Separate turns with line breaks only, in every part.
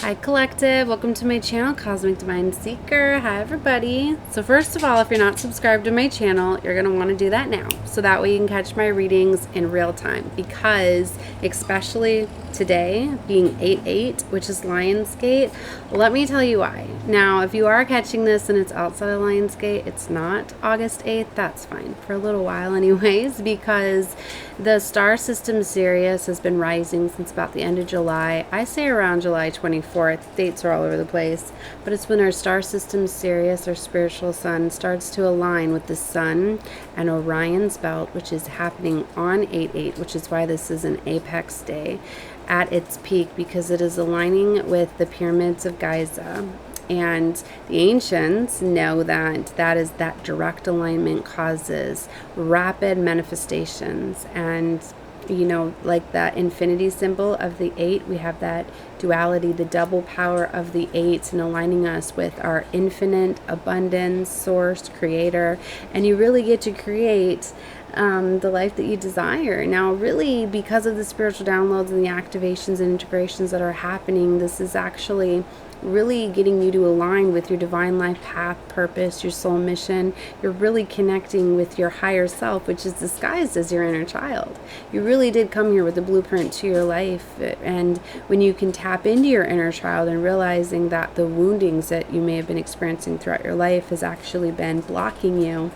Hi Collective, welcome to my channel, Cosmic Divine Seeker. Hi everybody. So first of all, if you're not subscribed to my channel, you're going to want to do that now. So that way you can catch my readings in real time. Because especially today, being 8/8, which is Lionsgate, let me tell you why. Now, if you are catching this and it's outside of Lionsgate, it's not August 8th, that's fine. For a little while anyways, because the star system Sirius has been rising since about the end of July. I say around July 24th. Dates are all over the place. But it's when our star system Sirius, our spiritual sun, starts to align with the sun and Orion's belt, which is happening on 8/8, which is why this is an apex day at its peak, because it is aligning with the pyramids of Giza. And the ancients know that that direct alignment causes rapid manifestations. And you know, like that infinity symbol of the 8, we have that duality, the double power of the 8, and aligning us with our infinite abundance, source, creator. And you really get to create the life that you desire. Now, really, because of the spiritual downloads and the activations and integrations that are happening, this is actually really getting you to align with your divine life path, purpose, your soul mission. You're really connecting with your higher self, which is disguised as your inner child. You really did come here with a blueprint to your life. And when you can tap into your inner child and realizing that the woundings that you may have been experiencing throughout your life has actually been blocking you,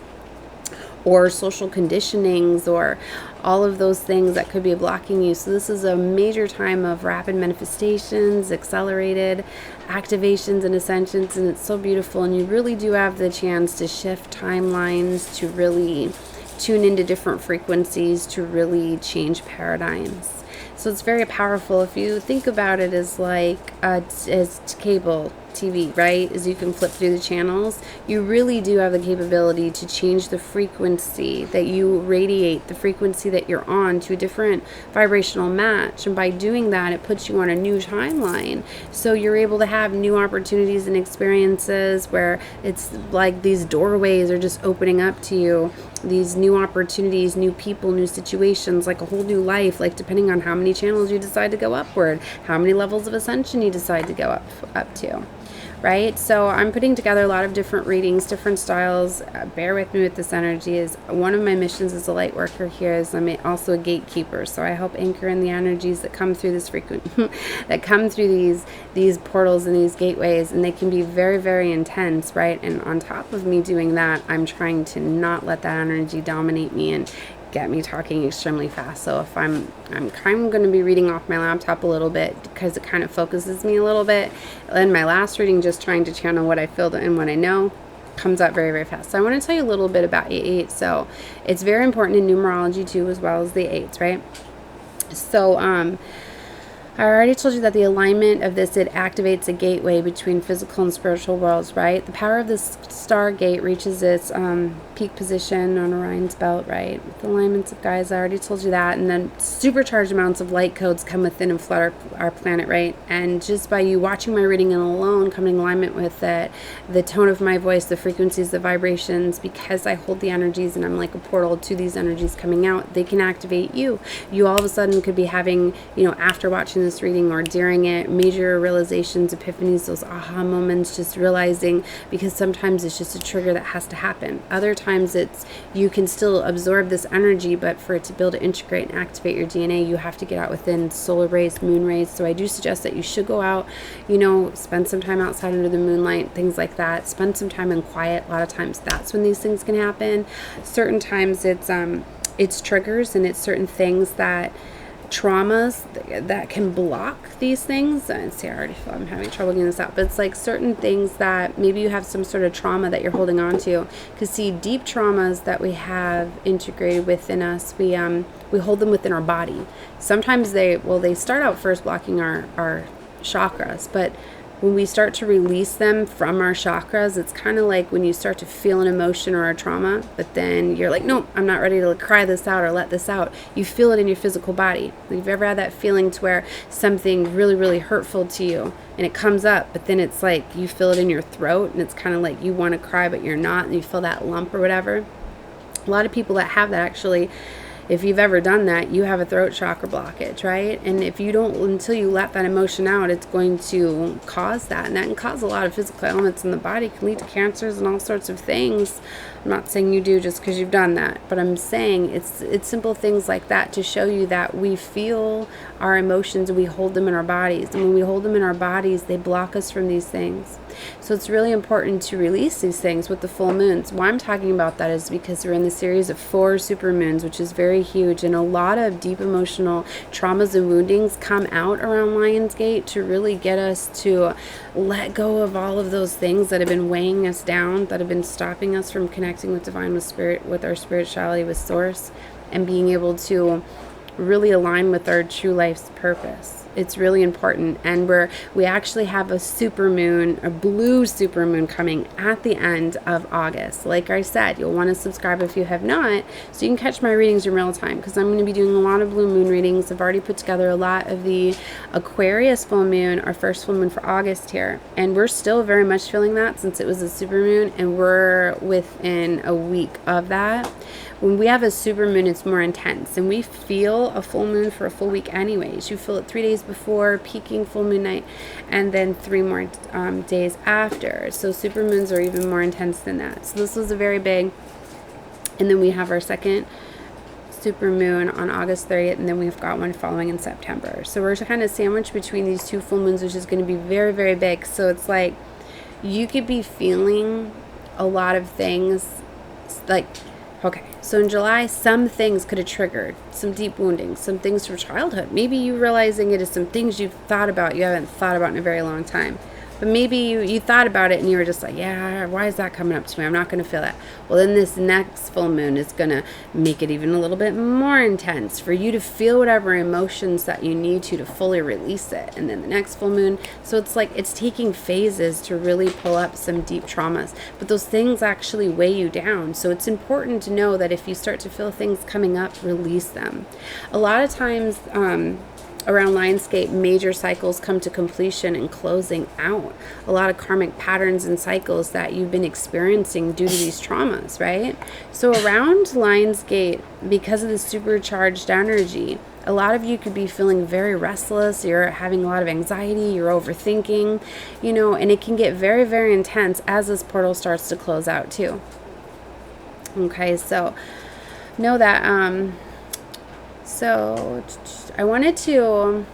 or social conditionings, or all of those things that could be blocking you. So this is a major time of rapid manifestations, accelerated activations and ascensions, and it's so beautiful. And you really do have the chance to shift timelines, to really tune into different frequencies, to really change paradigms. So it's very powerful. If you think about it as like as cable TV, right? As you can flip through the channels, you really do have the capability to change the frequency that you radiate, the frequency that you're on, to a different vibrational match. And by doing that, it puts you on a new timeline. So you're able to have new opportunities and experiences where it's like these doorways are just opening up to you. These new opportunities, new people, new situations, like a whole new life, like depending on how many channels you decide to go upward, how many levels of ascension you decide to go up to. Right? So I'm putting together a lot of different readings, different styles. Bear with me with this energy. Is one of my missions as a light worker here is I'm also a gatekeeper. So I help anchor in the energies that come through this that come through these portals and these gateways, and they can be very, very intense, right? And on top of me doing that, I'm trying to not let that energy dominate me and get me talking extremely fast. So if I'm kind of going to be reading off my laptop a little bit because it kind of focuses me a little bit. In my last reading, just trying to channel what I feel and what I know, comes out very, very fast. So I want to tell you a little bit about 8/8. So it's very important in numerology too, as well as the 8s, right? So I already told you that the alignment of this, it activates a gateway between physical and spiritual worlds, right? The power of this Stargate reaches its peak position on Orion's belt, right? With the alignments of Giza, I already told you that. And then supercharged amounts of light codes come within and flood our planet, right? And just by you watching my reading and alone coming in alignment with it, the tone of my voice, the frequencies, the vibrations, because I hold the energies and I'm like a portal to these energies coming out, they can activate you. You all of a sudden could be having, you know, after watching this reading or during it, major realizations, epiphanies, those aha moments, just realizing, because sometimes it's just a trigger that has to happen. Other times it's, you can still absorb this energy, but for it to be able to integrate and activate your DNA, you have to get out within solar rays, moon rays. So I do suggest that you should go out, you know, spend some time outside under the moonlight, things like that. Spend some time in quiet. A lot of times that's when these things can happen. Certain times it's triggers, and it's certain things that traumas that can block these things. And see, I already feel I'm having trouble getting this out, but it's like certain things that maybe you have some sort of trauma that you're holding on to. Because see, deep traumas that we have integrated within us, we hold them within our body. Sometimes they start out first blocking our chakras, but when we start to release them from our chakras, it's kind of like when you start to feel an emotion or a trauma, but then you're like, nope, I'm not ready to cry this out or let this out. You feel it in your physical body. Have you ever had that feeling to where something really, really hurtful to you and it comes up, but then it's like you feel it in your throat and it's kind of like you want to cry, but you're not, and you feel that lump or whatever? A lot of people that have that actually if you've ever done that, you have a throat chakra blockage, right? And if you don't, until you let that emotion out, it's going to cause that. And that can cause a lot of physical ailments in the body. It can lead to cancers and all sorts of things. I'm not saying you do just because you've done that, but I'm saying it's simple things like that to show you that we feel our emotions and we hold them in our bodies. And when we hold them in our bodies, they block us from these things. So it's really important to release these things with the full moons. Why I'm talking about that is because we're in the series of 4 super moons, which is very huge, and a lot of deep emotional traumas and woundings come out around Lionsgate to really get us to let go of all of those things that have been weighing us down, that have been stopping us from connecting with divine, with spirit, with our spirituality, with source, and being able to really align with our true life's purpose. It's really important. And we actually have a super moon, a blue super moon, coming at the end of August. Like I said, you'll want to subscribe if you have not, so you can catch my readings in real time, because I'm going to be doing a lot of blue moon readings. I've already put together a lot of the Aquarius full moon, our first full moon for August here, and we're still very much feeling that since it was a super moon, and we're within a week of that. When we have a super moon, it's more intense, and we feel a full moon for a full week anyways. You feel it 3 days before peaking full moon night, and then 3 more days after. So super moons are even more intense than that. So this was a very big. And then we have our second super moon on August 30th, and then we've got one following in September. So we're kind of sandwiched between these 2 full moons, which is going to be very, very big. So it's like you could be feeling a lot of things like, okay, so in July, some things could have triggered some deep wounding, some things from childhood. Maybe you realizing it is some things you've thought about, you haven't thought about in a very long time. But maybe you thought about it and you were just like, yeah, why is that coming up to me? I'm not going to feel that. Well, then this next full moon is going to make it even a little bit more intense for you to feel whatever emotions that you need to fully release it. And then the next full moon. So it's like it's taking phases to really pull up some deep traumas. But those things actually weigh you down. So it's important to know that if you start to feel things coming up, release them. A lot of times, around Lionsgate, major cycles come to completion and closing out. A lot of karmic patterns and cycles that you've been experiencing due to these traumas, right? So around Lionsgate, because of the supercharged energy, a lot of you could be feeling very restless. You're having a lot of anxiety. You're overthinking, and it can get very, very intense as this portal starts to close out too. Okay, so know that, so I wanted to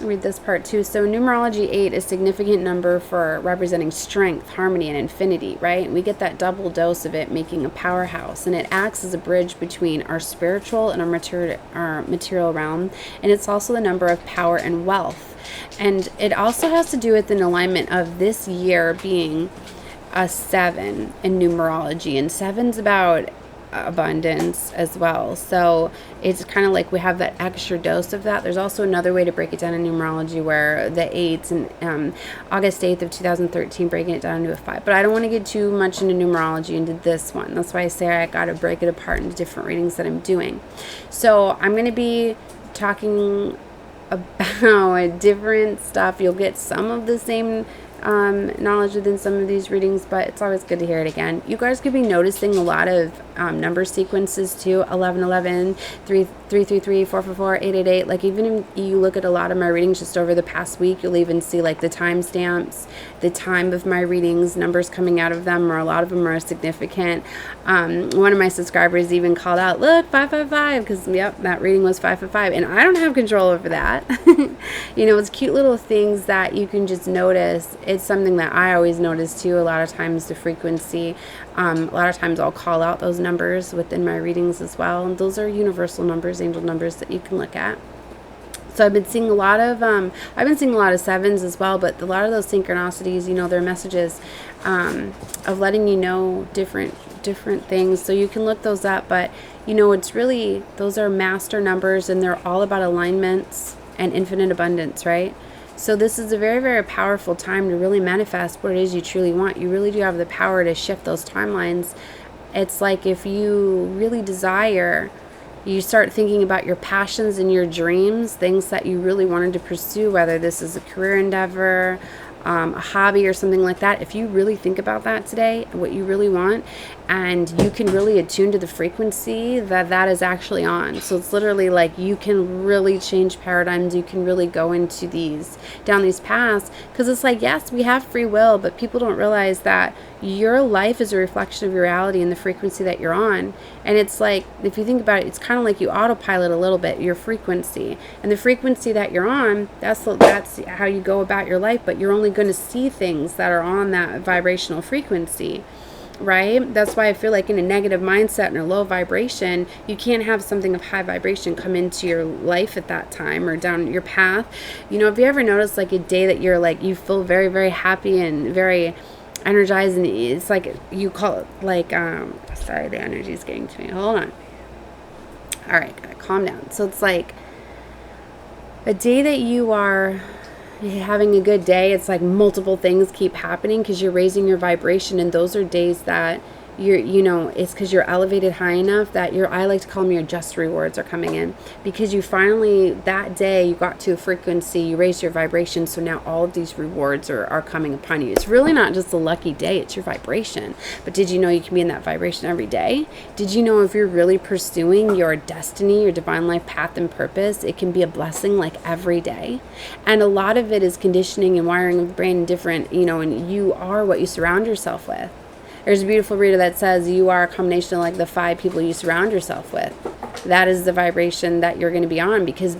read this part too. So numerology 8 is a significant number for representing strength, harmony, and infinity, right? We get that double dose of it, making a powerhouse, and it acts as a bridge between our spiritual and our material realm, and it's also the number of power and wealth. And it also has to do with an alignment of this year being a 7 in numerology, and 7's about abundance as well. So it's kind of like we have that extra dose of that. There's also another way to break it down in numerology where the 8s and August 8th of 2013, breaking it down to a 5. But I don't want to get too much into numerology into this one. That's why I say I got to break it apart into different readings that I'm doing. So I'm going to be talking about different stuff. You'll get some of the same knowledge within some of these readings, but it's always good to hear it again. You guys could be noticing a lot of number sequences too. 1111, 333, 444, 888. Like even if you look at a lot of my readings just over the past week, you'll even see like the timestamps, the time of my readings, numbers coming out of them, or a lot of them are significant. One of my subscribers even called out, look, 555, because yep, that reading was 555, and I don't have control over that. It's cute little things that you can just notice. It's something that I always notice too. A lot of times the frequency, a lot of times I'll call out those numbers within my readings as well. And those are universal numbers, angel numbers that you can look at. So I've been seeing a lot of 7s as well, but a lot of those synchronicities, they're messages of letting you know different things. So you can look those up, but it's really, those are master numbers, and they're all about alignments and infinite abundance, right? So this is a very, very powerful time to really manifest what it is you truly want. You really do have the power to shift those timelines. It's like if you really desire, you start thinking about your passions and your dreams, things that you really wanted to pursue, whether this is a career endeavor, a hobby or something like that, if you really think about that today, what you really want, and you can really attune to the frequency that is actually on. So it's literally like you can really change paradigms. You can really go into down these paths, because it's like, yes, we have free will, but people don't realize that your life is a reflection of your reality and the frequency that you're on. And it's like, if you think about it, it's kind of like you autopilot a little bit your frequency, and the frequency that you're on, that's how you go about your life. But you're only going to see things that are on that vibrational frequency, right? That's why I feel like in a negative mindset and a low vibration, you can't have something of high vibration come into your life at that time or down your path. You know, have you ever noticed like a day that you're like, you feel very, very happy and very energized, and it's like, you call it like, sorry, the energy is getting to me. Hold on. All right, gotta calm down. So it's like a day that you are having a good day. It's like multiple things keep happening because you're raising your vibration, and those are days that it's because you're elevated high enough that I like to call them your just rewards are coming in, because you finally, that day, you got to a frequency, you raised your vibration, so now all of these rewards are coming upon you. It's really not just a lucky day, it's your vibration. But did you know you can be in that vibration every day? Did you know if you're really pursuing your destiny, your divine life path and purpose, it can be a blessing like every day? And a lot of it is conditioning and wiring of the brain different, and you are what you surround yourself with. There's a beautiful reader that says you are a combination of like the 5 people you surround yourself with. That is the vibration that you're going to be on, because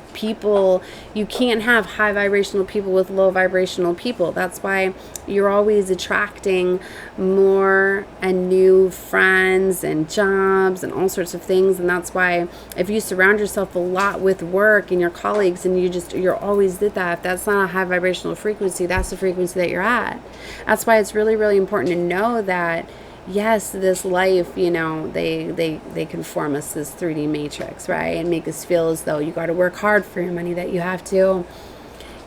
you can't have high vibrational people with low vibrational people. That's why you're always attracting more and new friends and jobs and all sorts of things. And that's why if you surround yourself a lot with work and your colleagues, and you're always did that, if that's not a high vibrational frequency, that's the frequency that you're at. That's why it's really, really important to know that, yes, this life, they conform us this 3D matrix, right? And make us feel as though you got to work hard for your money, that you have to,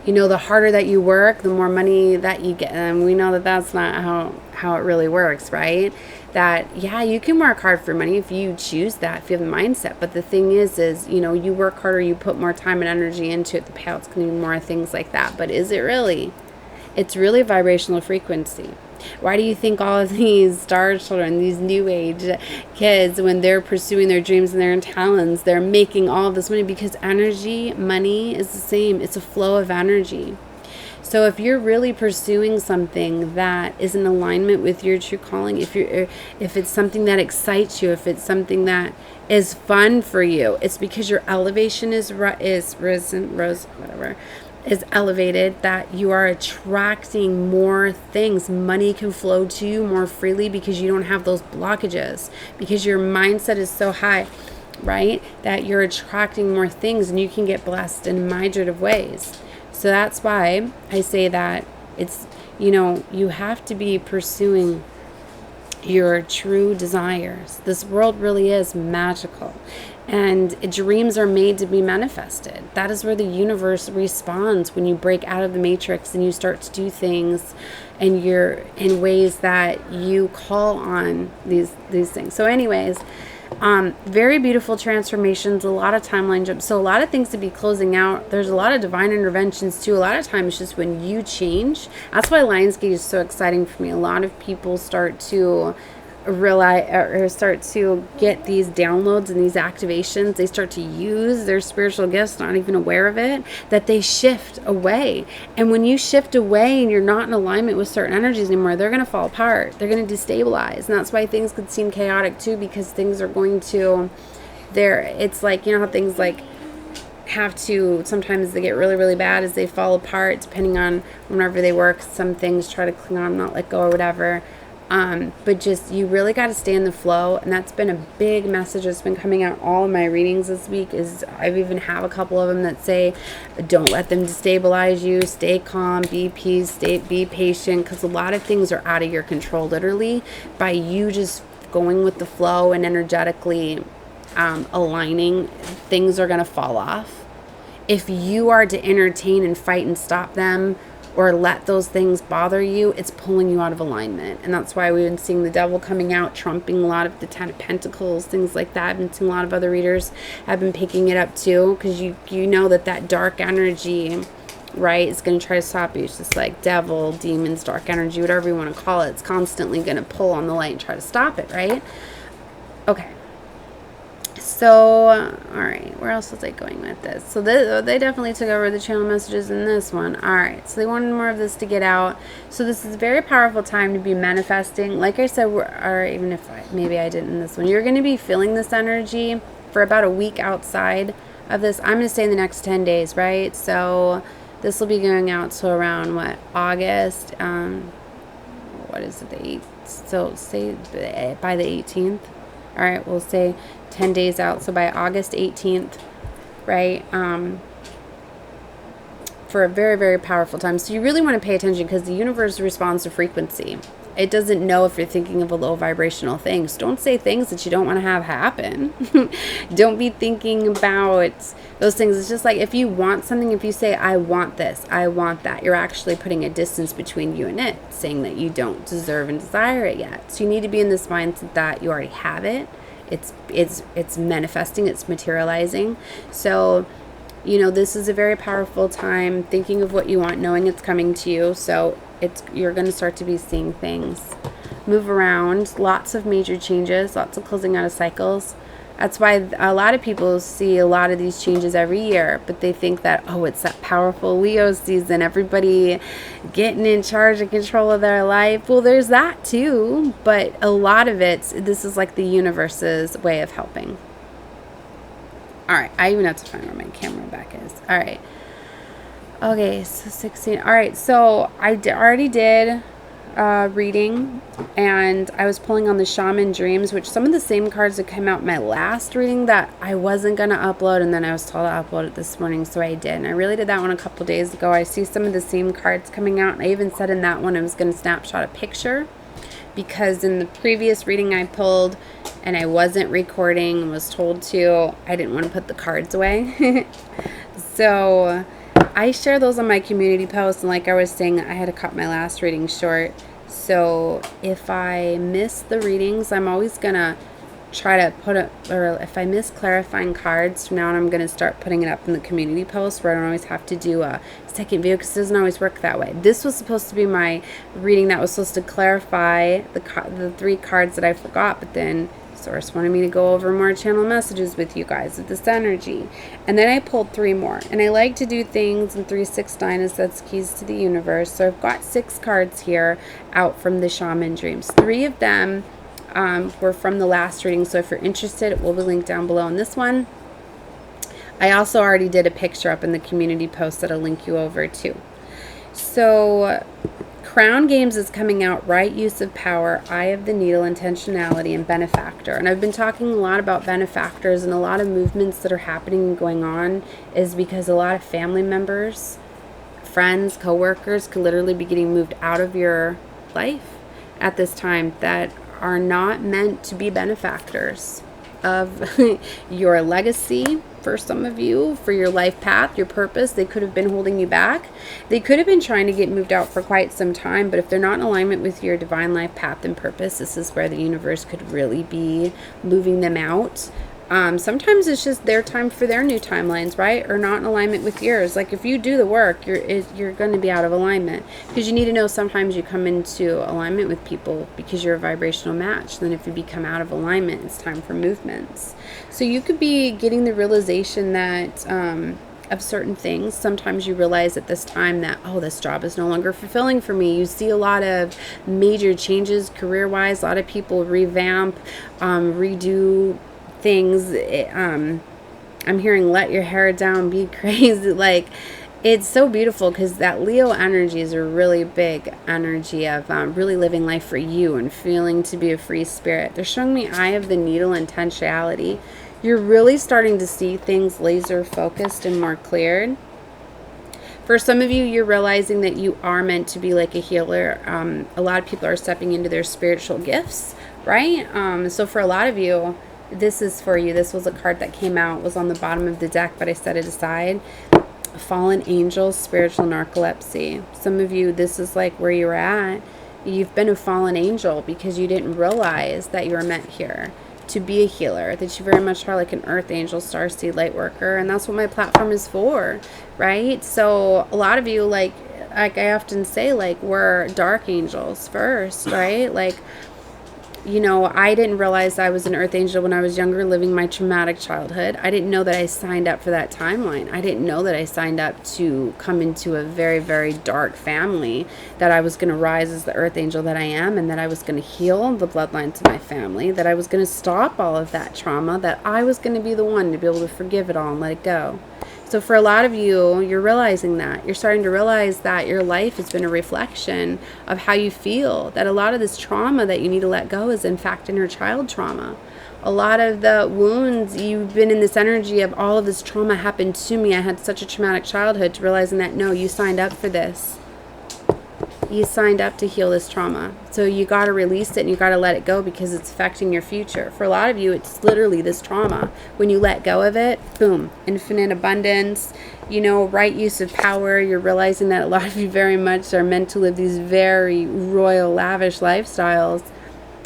the harder that you work, the more money that you get. And we know that that's not how it really works, right? That, yeah, you can work hard for money if you choose that, if you have the mindset. But the thing is, you work harder, you put more time and energy into it, the payout's going to be more, things like that. But is it really? It's really a vibrational frequency. Why do you think all of these star children, these new age kids, when they're pursuing their dreams and their talents, they're making all of this money? Because energy, money is the same. It's a flow of energy. So if you're really pursuing something that is in alignment with your true calling, if it's something that excites you, if it's something that is fun for you, it's because your elevation is elevated, that you are attracting more things. Money can flow to you more freely because you don't have those blockages, because your mindset is so high, right? That you're attracting more things, and you can get blessed in imaginative ways. So that's why I say that it's, you have to be pursuing your true desires. This world really is magical, and dreams are made to be manifested. That is where the universe responds when you break out of the matrix and you start to do things, and you're in ways that you call on these things. So anyways, very beautiful transformations, a lot of timeline jumps. So a lot of things to be closing out. There's a lot of divine interventions too. A lot of times just when you change. That's why Lionsgate is so exciting for me. A lot of people start to realize or start to get these downloads and these activations. They start to use their spiritual gifts, not even aware of it, that they shift away. And when you shift away and you're not in alignment with certain energies anymore, they're going to fall apart. They're going to destabilize. And that's why things could seem chaotic too, because things are going to, it's like, how things like have to, sometimes they get really, really bad as they fall apart, depending on whenever they work. Some things try to cling on, not let go or whatever. But just, you really got to stay in the flow. And that's been a big message that's been coming out all of my readings this week. Is I've even have a couple of them that say, don't let them destabilize you, stay calm, be peace, be patient, because a lot of things are out of your control, literally, by you just going with the flow and energetically aligning. Things are going to fall off. If you are to entertain and fight and stop them, or let those things bother you, it's pulling you out of alignment. And that's why we've been seeing the devil coming out, trumping a lot of the 10 of Pentacles, things like that. I've been seeing a lot of other readers have been picking it up too, because you know that dark energy right? It's going to try to stop you. It's just like devil, demons, dark energy, whatever you want to call it. It's constantly going to pull on the light and try to stop it, right? Okay. So, all right, where else was I going with this? So they definitely took over the channel messages in this one. All right, so they wanted more of this to get out. So this is a very powerful time to be manifesting. Like I said, or even if maybe I didn't in this one, you're going to be feeling this energy for about a week outside of this. I'm going to say in the next 10 days, right? So this will be going out to around, what, August? What is it, the 8th? So say by the 18th. All right, we'll say 10 days out. So by August 18th, right? For a very, very powerful time. So you really want to pay attention because the universe responds to frequency. It doesn't know if you're thinking of a low vibrational thing. So don't say things that you don't want to have happen. Don't be thinking about those things. It's just like if you want something, if you say, I want this, I want that, you're actually putting a distance between you and it, saying that you don't deserve and desire it yet. So you need to be in this mindset that you already have it. It's manifesting, it's materializing. So, you know, this is a very powerful time thinking of what you want, knowing it's coming to you. So you're going to start to be seeing things move around, lots of major changes, lots of closing out of cycles. That's why a lot of people see a lot of these changes every year, but they think that, oh, it's that powerful Leo season, everybody getting in charge and control of their life. Well, there's that too, but a lot of this is like the universe's way of helping. All right, I even have to find where my camera back is. All right. Okay, so 16. All right, so I already did reading, and I was pulling on the Shaman Dreams, which some of the same cards that came out in my last reading that I wasn't going to upload, and then I was told to upload it this morning, so I did. And I really did that one a couple days ago. I see some of the same cards coming out, and I even said in that one I was going to snapshot a picture, because in the previous reading I pulled, and I wasn't recording and was told to, I didn't want to put the cards away. So I share those on my community post, and like I was saying, I had to cut my last reading short. So if I miss the readings, I'm always going to try to put it, or if I miss clarifying cards, from now on I'm going to start putting it up in the community post where I don't always have to do a second video, because it doesn't always work that way. This was supposed to be my reading that was supposed to clarify the 3 cards that I forgot, but then Source wanted me to go over more channel messages with you guys with this energy. And then I pulled 3 more. And I like to do things in 3, 6, 9 as that's keys to the universe. So I've got 6 cards here out from the Shaman Dreams. 3 of them were from the last reading. So if you're interested, it will be linked down below in this one. I also already did a picture up in the community post that I'll link you over to. So Crown Games is coming out, Right Use of Power, Eye of the Needle, Intentionality, and Benefactor. And I've been talking a lot about benefactors, and a lot of movements that are happening and going on is because a lot of family members, friends, co-workers could literally be getting moved out of your life at this time that are not meant to be benefactors of your legacy. For some of you, for your life path, your purpose, they could have been holding you back. They could have been trying to get moved out for quite some time, but if they're not in alignment with your divine life path and purpose, this is where the universe could really be moving them out. Sometimes it's just their time for their new timelines, right? Or not in alignment with yours. Like if you do the work, you're going to be out of alignment, because you need to know sometimes you come into alignment with people because you're a vibrational match. Then if you become out of alignment, it's time for movements. So you could be getting the realization that of certain things. Sometimes you realize at this time that, oh, this job is no longer fulfilling for me. You see a lot of major changes career-wise. A lot of people revamp, redo things. I'm hearing let your hair down, be crazy. Like, it's so beautiful because that Leo energy is a really big energy of really living life for you and feeling to be a free spirit. They're showing me Eye of the Needle, intentionality. You're really starting to see things laser focused and more cleared. For some of you, you're realizing that you are meant to be like a healer. A lot of people are stepping into their spiritual gifts, right? So for a lot of you, this is for you. This was a card that came out, was on the bottom of the deck, but I set it aside. Fallen angels, spiritual narcolepsy. Some of you, this is like where you're at. You've been a fallen angel because you didn't realize that you were meant here. to be a healer, that you very much are like an earth angel, starseed, light worker, and that's what my platform is for, right? So a lot of you, like I often say, like, we're dark angels first, right? Like, you know, I didn't realize I was an earth angel when I was younger, living my traumatic childhood. I didn't know that I signed up for that timeline. I didn't know that I signed up to come into a very, very dark family, that I was going to rise as the earth angel that I am, and that I was going to heal the bloodlines of my family, that I was going to stop all of that trauma, that I was going to be the one to be able to forgive it all and let it go. So for a lot of you, you're realizing that. You're starting to realize that your life has been a reflection of how you feel, that a lot of this trauma that you need to let go is in fact inner child trauma. A lot of the wounds, you've been in this energy of all of this trauma happened to me. I had such a traumatic childhood, to realizing that no, you signed up for this. You signed up to heal this trauma. So you got to release it and you got to let it go, because it's affecting your future. For a lot of you, it's literally this trauma. When you let go of it, boom, infinite abundance, you know, right use of power. You're realizing that a lot of you very much are meant to live these very royal, lavish lifestyles.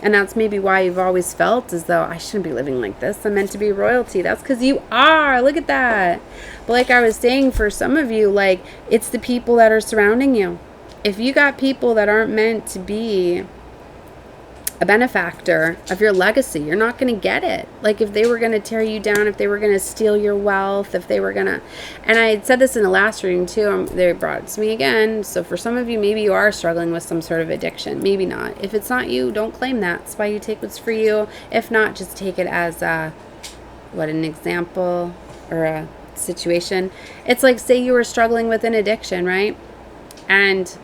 And that's maybe why you've always felt as though I shouldn't be living like this. I'm meant to be royalty. That's because you are. Look at that. But like I was saying, for some of you, like, it's the people that are surrounding you. If you got people that aren't meant to be a benefactor of your legacy, you're not going to get it. Like, if they were going to tear you down, if they were going to steal your wealth, if they were going to, and I had said this in the last reading too, they brought it to me again. So for some of you, maybe you are struggling with some sort of addiction, maybe not. If it's not you, don't claim that. That's why you take what's for you. If not, just take it as an example or a situation. It's like, say you were struggling with an addiction, right? And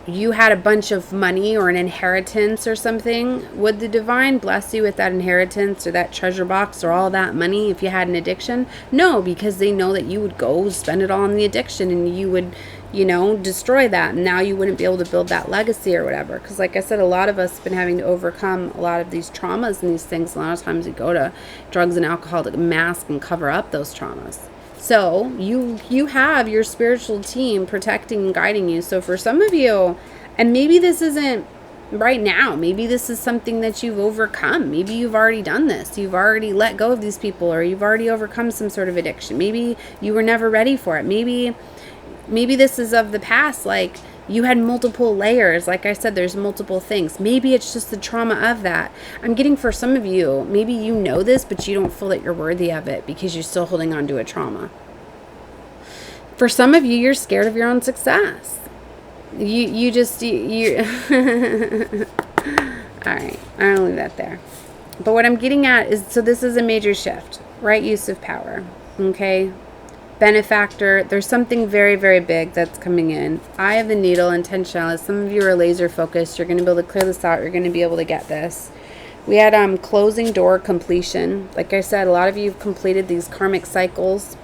you had a bunch of money or an inheritance or something. Would the divine bless you with that inheritance or that treasure box or all that money if you had an addiction? No, because they know that you would go spend it all on the addiction, and you would, you know, destroy that. And now you wouldn't be able to build that legacy or whatever. Because like I said, a lot of us have been having to overcome a lot of these traumas and these things. A lot of times we go to drugs and alcohol to mask and cover up those traumas. So you have your spiritual team protecting and guiding you. So for some of you, and maybe this isn't right now, maybe this is something that you've overcome. Maybe you've already done this. You've already let go of these people, or you've already overcome some sort of addiction. Maybe you were never ready for it. Maybe this is of the past. Like, you had multiple layers. Like I said, there's multiple things. Maybe it's just the trauma of that. I'm getting, for some of you, maybe you know this, but you don't feel that you're worthy of it because you're still holding on to a trauma. For some of you, you're scared of your own success. You all right, I'll leave that there. But what I'm getting at is, so this is a major shift, right? Use of power, okay? Benefactor, there's something very, very big that's coming in. Eye of the needle, intentionality. Some of you are laser focused. You're going to be able to clear this out. You're going to be able to get this. We had closing door completion. Like I said, a lot of you have completed these karmic cycles.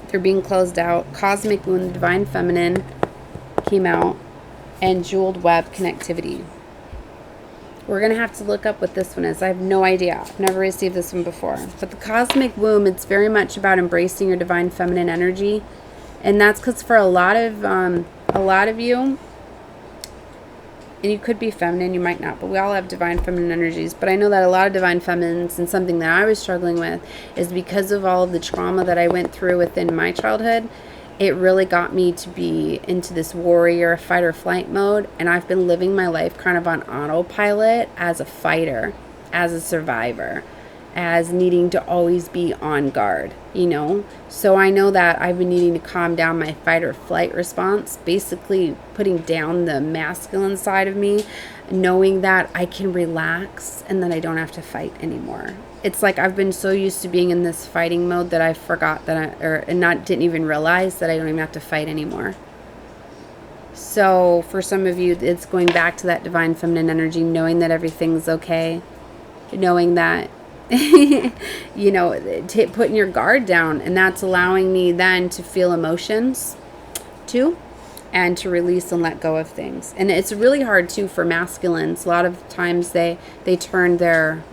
They're being closed out. Cosmic wound, divine feminine came out, and jeweled web connectivity. We're going to have to look up what this one is. I have no idea. I've never received this one before. But the cosmic womb, it's very much about embracing your divine feminine energy. And that's because for a lot of you, and you could be feminine, you might not, but we all have divine feminine energies. But I know that a lot of divine feminines, and something that I was struggling with, is because of all of the trauma that I went through within my childhood, it really got me to be into this warrior fight or flight mode. And I've been living my life kind of on autopilot as a fighter, as a survivor, as needing to always be on guard, you know? So I know that I've been needing to calm down my fight or flight response, basically putting down the masculine side of me, knowing that I can relax and that I don't have to fight anymore. It's like I've been so used to being in this fighting mode that I forgot that didn't even realize that I don't even have to fight anymore. So for some of you, it's going back to that divine feminine energy, knowing that everything's okay, knowing that, you know, putting your guard down, and that's allowing me then to feel emotions too, and to release and let go of things. And it's really hard too for masculines. A lot of times they turn their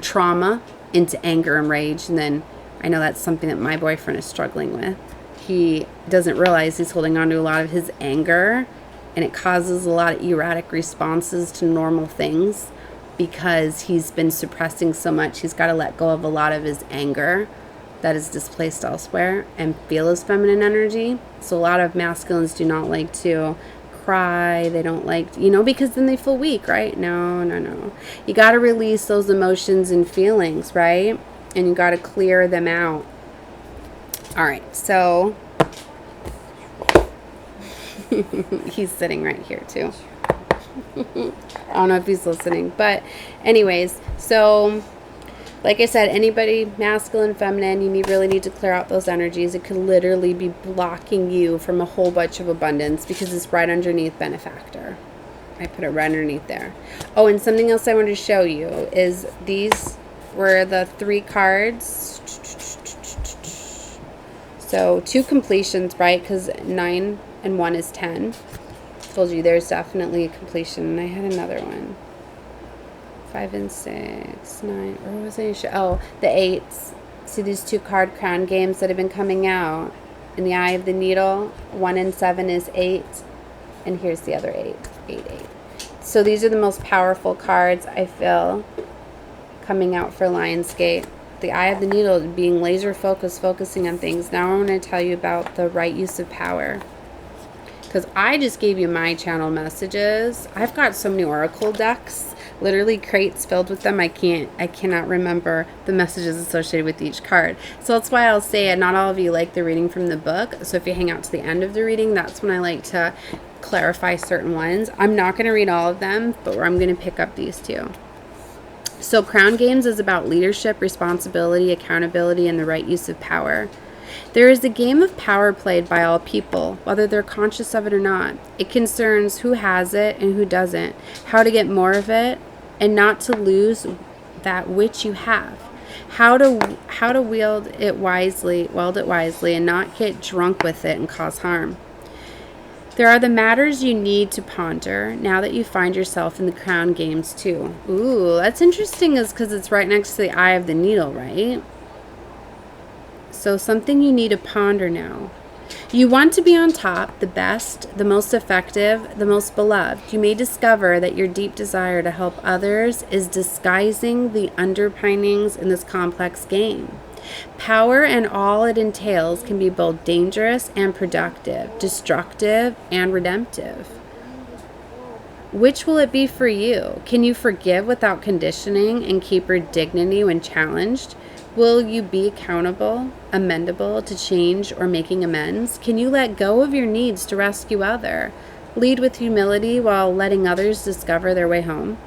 trauma into anger and rage. And then I know that's something that my boyfriend is struggling with. He doesn't realize he's holding on to a lot of his anger, and it causes a lot of erratic responses to normal things. because he's been suppressing so much. He's got to let go of a lot of his anger that is displaced elsewhere and feel his feminine energy. So a lot of masculines do not like to cry. They don't like, because then they feel weak, right? No. You got to release those emotions and feelings, right? And you got to clear them out. All right, so he's sitting right here too. I don't know if he's listening, but anyways, so like I said, anybody, masculine, feminine, you really need to clear out those energies. It could literally be blocking you from a whole bunch of abundance because it's right underneath benefactor. I put it right underneath there. Oh, and something else I wanted to show you is these were the 3 cards. So 2 completions, right? Because 9 and 1 is 10. Told you there's definitely a completion. And I had another one. 5 and 6, 9. Where was I? Oh, the 8s. See these 2 card crown games that have been coming out? In the Eye of the Needle, 1 and 7 is 8. And here's the other 8. 8, 8. So these are the most powerful cards, I feel, coming out for Lionsgate. The Eye of the Needle being laser focused, focusing on things. Now I want to tell you about the right use of power. Because I just gave you my channel messages. I've got so many oracle decks, literally crates filled with them. I cannot remember the messages associated with each card. So that's why I'll say it. Not all of you like the reading from the book. So if you hang out to the end of the reading, that's when I like to clarify certain ones. I'm not going to read all of them, but I'm going to pick up these 2. So Crown Games is about leadership, responsibility, accountability, and the right use of power. There is a game of power played by all people, whether they're conscious of it or not. It concerns who has it and who doesn't, how to get more of it, and not to lose that which you have. How to wield it wisely, and not get drunk with it and cause harm. There are the matters you need to ponder now that you find yourself in the Crown Games too. Ooh, that's interesting, is because it's right next to the Eye of the Needle, right? So something you need to ponder now. You want to be on top, the best, the most effective, the most beloved. You may discover that your deep desire to help others is disguising the underpinnings in this complex game. Power and all it entails can be both dangerous and productive, destructive and redemptive. Which will it be for you? Can you forgive without conditioning and keep your dignity when challenged? Will you be accountable, amendable to change or making amends? Can you let go of your needs to rescue others? Lead with humility while letting others discover their way home?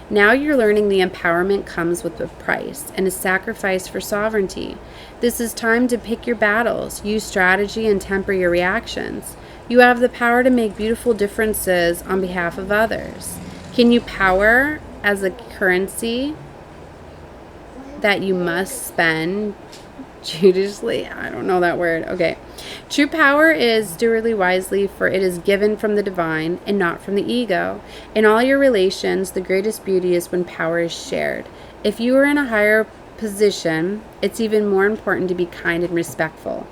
Now you're learning the empowerment comes with a price and a sacrifice for sovereignty. This is time to pick your battles, use strategy, and temper your reactions. You have the power to make beautiful differences on behalf of others. Can you power as a currency that you must spend judiciously? I don't know that word. Okay. True power is do really wisely, for it is given from the divine and not from the ego. In all your relations, the greatest beauty is when power is shared. If you are in a higher position, it's even more important to be kind and respectful.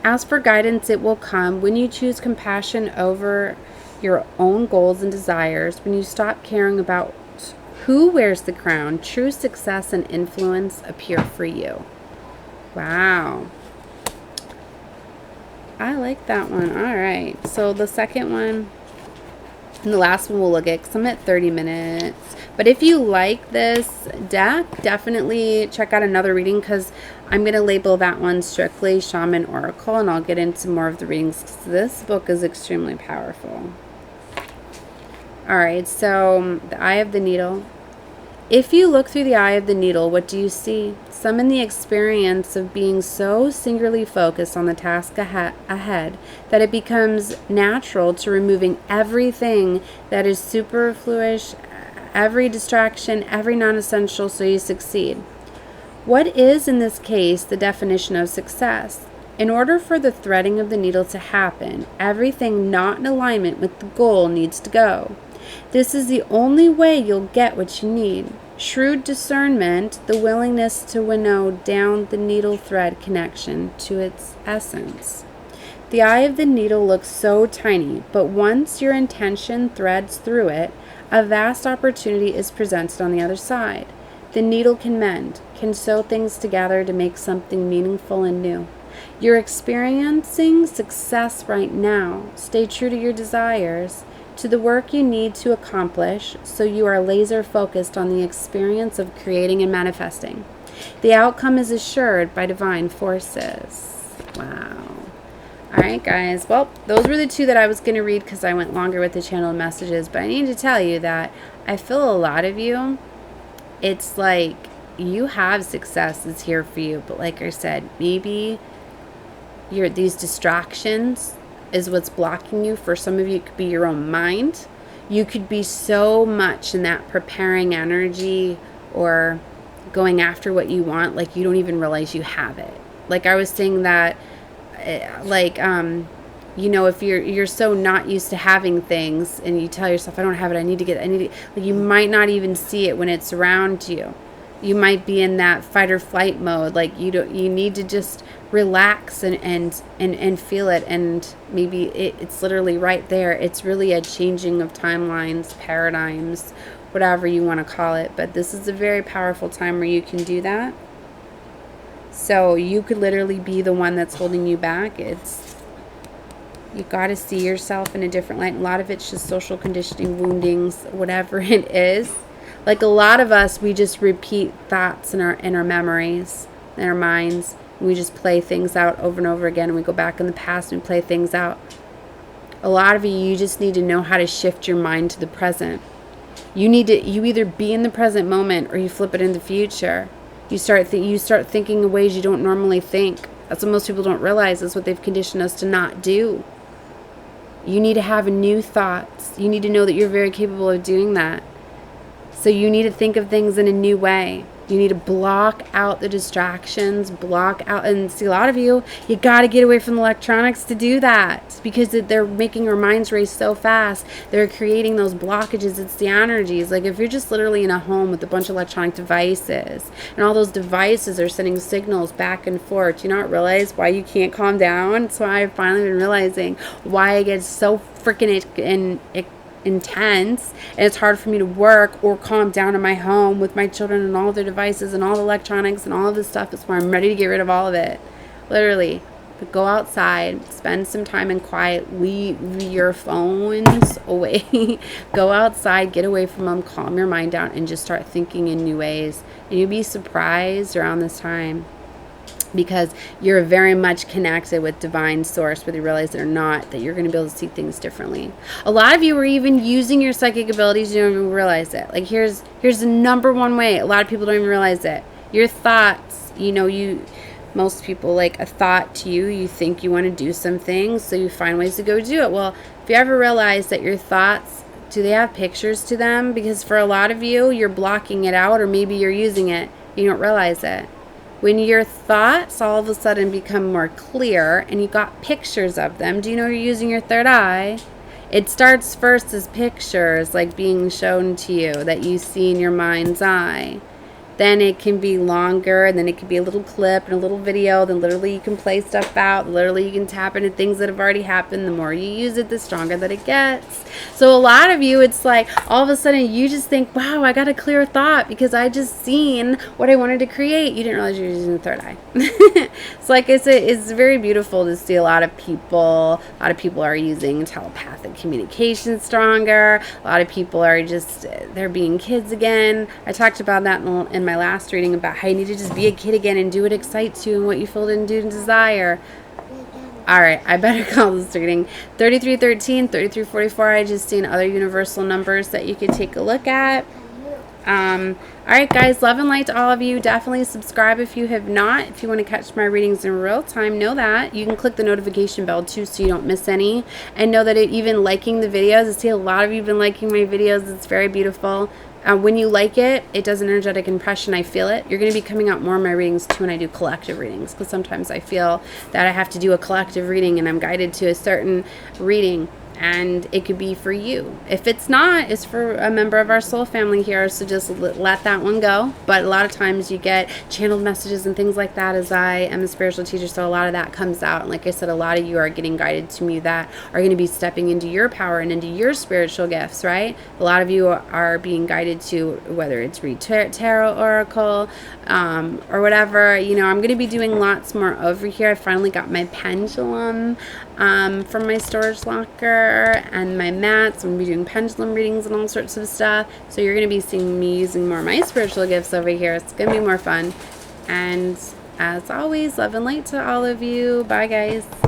Ask for guidance. It will come when you choose compassion over your own goals and desires, when you stop caring about who wears the crown. True success and influence appear for you. Wow. I like that one. All right. So the second one and the last one we'll look at, because I'm at 30 minutes. But if you like this deck, definitely check out another reading, because I'm going to label that one strictly Shaman Oracle, and I'll get into more of the readings, because this book is extremely powerful. All right. So the Eye of the Needle. If you look through the eye of the needle, what do you see? Summon the experience of being so singularly focused on the task ahead that it becomes natural to removing everything that is superfluous, every distraction, every non-essential, so you succeed. What is, in this case, the definition of success? In order for the threading of the needle to happen, everything not in alignment with the goal needs to go. This is the only way you'll get what you need. Shrewd discernment, the willingness to winnow down the needle thread connection to its essence. The eye of the needle looks so tiny, but once your intention threads through it, A vast opportunity is presented on the other side. The needle can mend, can sew things together to make something meaningful and new. You're experiencing success right now. Stay true to your desires, to the work you need to accomplish, so you are laser focused on the experience of creating and manifesting. The outcome is assured by divine forces. Wow. All right, guys. Well, those were the two that I was going to read because I went longer with the channel messages. But I need to tell you that I feel a lot of you, it's like you have success is here for you. But like I said, maybe these distractions is what's blocking you. For some of you, it could be your own mind. You could be so much in that preparing energy or going after what you want, like you don't even realize you have it. Like I was saying that, like, you know, if you're so not used to having things and you tell yourself, I don't have it, I need to, like, you might not even see it when it's around you. You might be in that fight or flight mode. Like you need to just relax and feel it. And maybe it's literally right there. It's really a changing of timelines, paradigms, whatever you want to call it. But this is a very powerful time where you can do that. So you could literally be the one that's holding you back. You got to see yourself in a different light. A lot of it's just social conditioning, woundings, whatever it is. Like a lot of us, we just repeat thoughts in our memories, in our minds. And we just play things out over and over again. And we go back in the past and play things out. A lot of you just need to know how to shift your mind to the present. You either be in the present moment or you flip it in the future. You start thinking in ways you don't normally think. That's what most people don't realize, is what they've conditioned us to not do. You need to have new thoughts. You need to know that you're very capable of doing that. So you need to think of things in a new way. You need to block out the distractions, block out, and see, a lot of you got to get away from the electronics to do that, because they're making our minds race so fast. They're creating those blockages. It's the energies. Like if you're just literally in a home with a bunch of electronic devices, and all those devices are sending signals back and forth, do you not realize why you can't calm down? That's why I've finally been realizing why I get so freaking intense, and it's hard for me to work or calm down in my home with my children and all their devices and all the electronics and all of this stuff. Is where I'm ready to get rid of all of it, literally. But go outside, spend some time in quiet, leave your phones away. Go outside, get away from them, calm your mind down, and just start thinking in new ways. And you'll be surprised around this time, because you're very much connected with divine source, whether you realize it or not, that you're going to be able to see things differently. A lot of you are even using your psychic abilities, you don't even realize it. Like here's the number one way. A lot of people don't even realize it. Your thoughts, most people, like a thought to you, you think you want to do some things, so you find ways to go do it. Well, if you ever realize that your thoughts, do they have pictures to them? Because for a lot of you, you're blocking it out, or maybe you're using it, you don't realize it. When your thoughts all of a sudden become more clear and you got pictures of them, do you know you're using your third eye? It starts first as pictures, like being shown to you, that you see in your mind's eye. Then it can be longer, and then it can be a little clip and a little video. Then literally you can play stuff out. Literally you can tap into things that have already happened. The more you use it, the stronger that it gets. So a lot of you, it's like all of a sudden you just think, wow, I got a clear thought because I just seen what I wanted to create. You didn't realize you were using the third eye. It's like it's very beautiful to see a lot of people. A lot of people are using telepathic communication stronger. A lot of people are just, they're being kids again. I talked about that in my last reading, about how you need to just be a kid again and do what excites you and what you feel and do and desire. Alright, I better call this reading. 3313, 3344, I just seen other universal numbers that you could take a look at. Alright guys, love and light to all of you. Definitely subscribe if you have not. If you want to catch my readings in real time, know that. You can click the notification bell too so you don't miss any. And know that even liking the videos, I see a lot of you have been liking my videos. It's very beautiful. When you like it, it does an energetic impression. I feel it. You're going to be coming out more of my readings too when I do collective readings, because sometimes I feel that I have to do a collective reading and I'm guided to a certain reading. and it could be for you. If it's not, it's for a member of our soul family here, so just let that one go. But a lot of times you get channeled messages and things like that, as I am a spiritual teacher, so a lot of that comes out. And like I said, a lot of you are getting guided to me that are going to be stepping into your power and into your spiritual gifts, right? A lot of you are being guided to, whether it's read tarot, oracle, or whatever. You know, I'm going to be doing lots more over here. I finally got my pendulum from my storage locker and my mats. I'm going to be doing pendulum readings and all sorts of stuff. So you're going to be seeing me using more of my spiritual gifts over here. It's going to be more fun. And as always, love and light to all of you. Bye, guys.